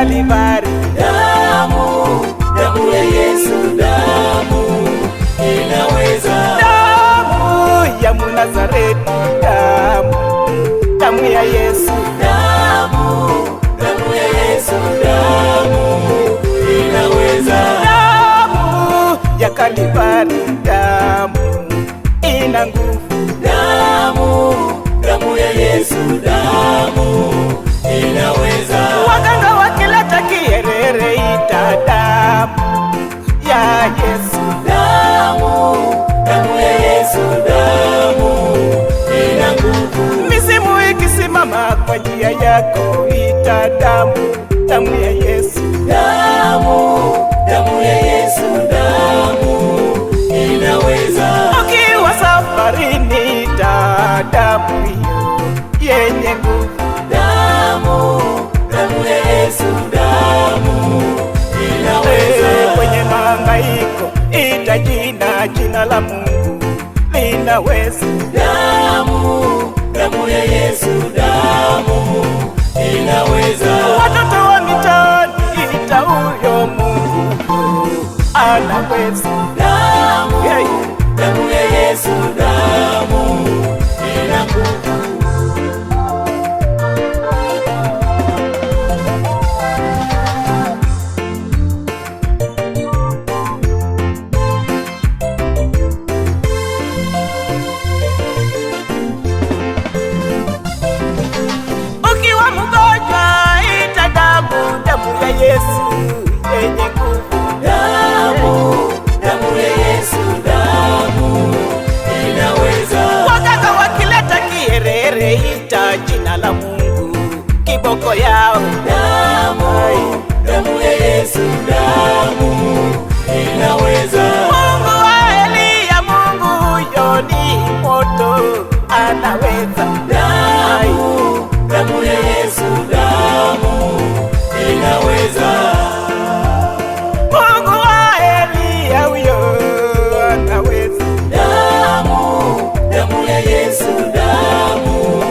Kalvari. Damu, damu ya Yesu, damu inaweza. Damu ya Munazareti, damu, damu ya Yesu. Damu, damu ya Yesu, damu inaweza. Damu ya Kalvari, damu ina nguvu. Damu, damu ya Yesu, damu inaweza. Waganga wakileta kierere, ita damu ya Yesu. Damu, damu ya Yesu, damu ina nguvu. Misimu ikisimama kwa njia yako, ita damu, damu ya Yesu. Damu, damu ya Yesu, damu inaweza. Ukiwa safarini, ita damu hiyo yenye nguvu. Damu, damu ya Yesu, damu inaweza. Kwenye mahangaiko, ita jina la Mungu linaweza. Damu, damu ya Yesu, damu inaweza. Watoto wa mitaani, ita huyo Mungu anaweza. Damu, damu ya Yesu, damu ina nguvu. Ukiwa mgonjwa, ita damu, damu ya Yesu yenye nguvu. Damu, damu ya Yesu, damu inaweza. Waganga wakileta kierere, ita jina la Mungu kiboko yao. Damu, damu ya Yesu, damu inaweza. Mungu wa Eliya, Mungu huyo ni moto anaweza. Damu, damu ya Yesu, damu inaweza. Mungu wa Eliya huyo anaweza. Damu, damu ya Yesu, damu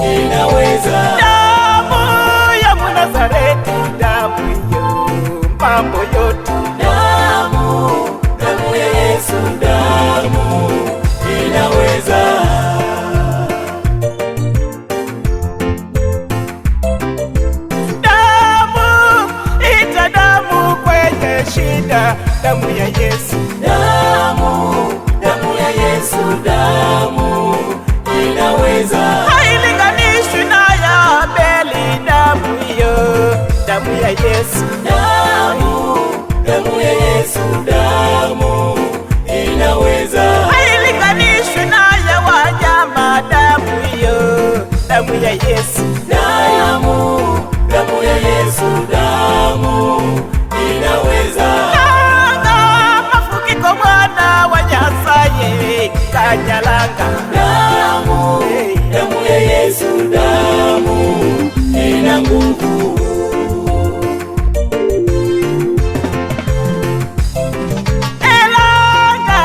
inaweza. Damu ya Munazareti, damu hiyo mambo yote. Damu, damu ya Yesu, damu inaweza. Damu, ita damu kwenye shida, damu ya Yesu. Damu, damu ya Yesu, damu inaweza. Hailinganishwi na ya Abeli, damu hiyo, damu ya Yesu. Damu, damu ya Yesu, damu inaweza. Hailinganishwi na ya wanyama, damu hiyo, damu ya Yesu. Damu, damu ya Yesu, damu inaweza. Langa mafukiko, mwana wa Nyasaye kanyalanga. Damu, damu ya Yesu, damu ina nguvu. Elanga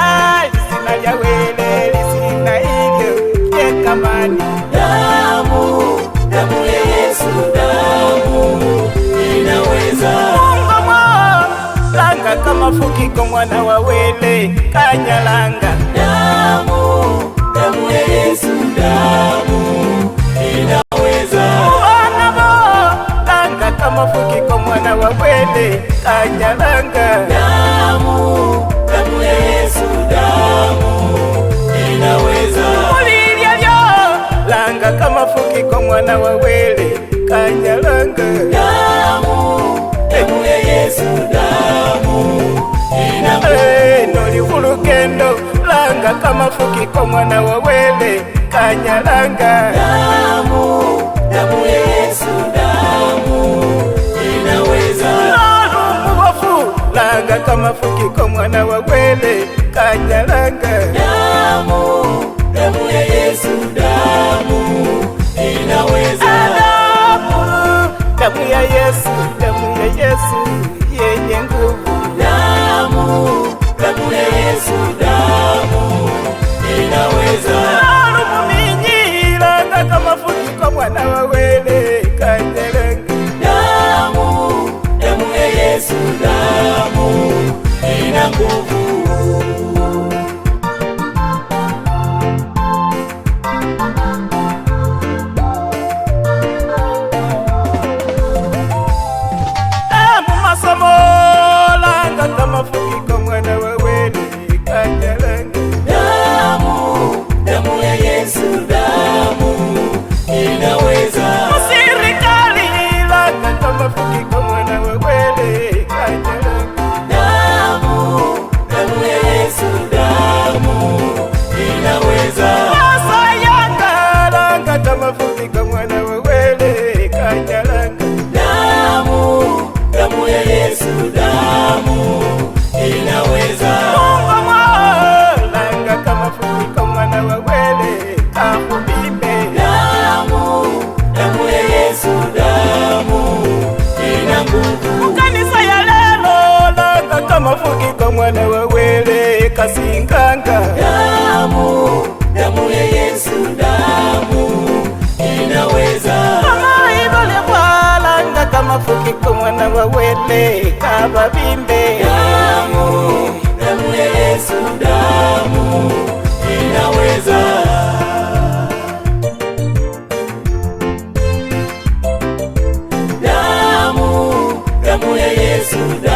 lisina lya wele, lisina ilyo yekamani. Damu, damu ya Yesu, damu inaweza. Mungu mo langa kama fukiko, mwana wa wele kanyalanga. Damu, damu ya Yesu, damu inaweza. Mwana mo langa kama fukiko, mwana wa wele kanyalanga. Damu, damu ya Yesu, damu inaweza. Mulilya lyo langa kama fukiko, mwana wa wele kanyalanga. Damu, damu ya Yesu, damu inaweza. Noli kulukendo langa kama fukiko, mwana wa wele kanyalanga. Damu, damu ya Yesu, damu inaweza. Nolu mubofu langa kama fukiko, mwana wa wele kanyalanga. Damu, damu ya Yesu, damu inaweza. Damu ya Yesu, damu ya Yesu yenye nguvu. Damu, damu ya Yesu, damu inaweza. Nolu muminyi langa kama fukiko, mwana wa wele kanyalanga. Damu, ina nguvu. Mu masomo langa kama fukiko mwana wa wele kanyalanga. Damu ya Yesu, damu inaweza. Serikali langa kama fukiko mwana wa wele kanyalanga. Damu ya Yesu, damu inaweza. Sayanga langa kama fukiko mwana wa wele kanyalanga. Damu ya Yesu, damu inaweza. Langa kama fukiko mwana wa wele kahubimbe. Damu ya Yesu, damu ina nguvu. Kanisa ya lelo langa kama fukiko mwana wa wele kasinganga. Damu ya Yesu, damu inaweza. Langa kama fukiko mwana wa wele kababimbe. Damu ya Yesu, damu inaweza. Damu ya Yesu, damu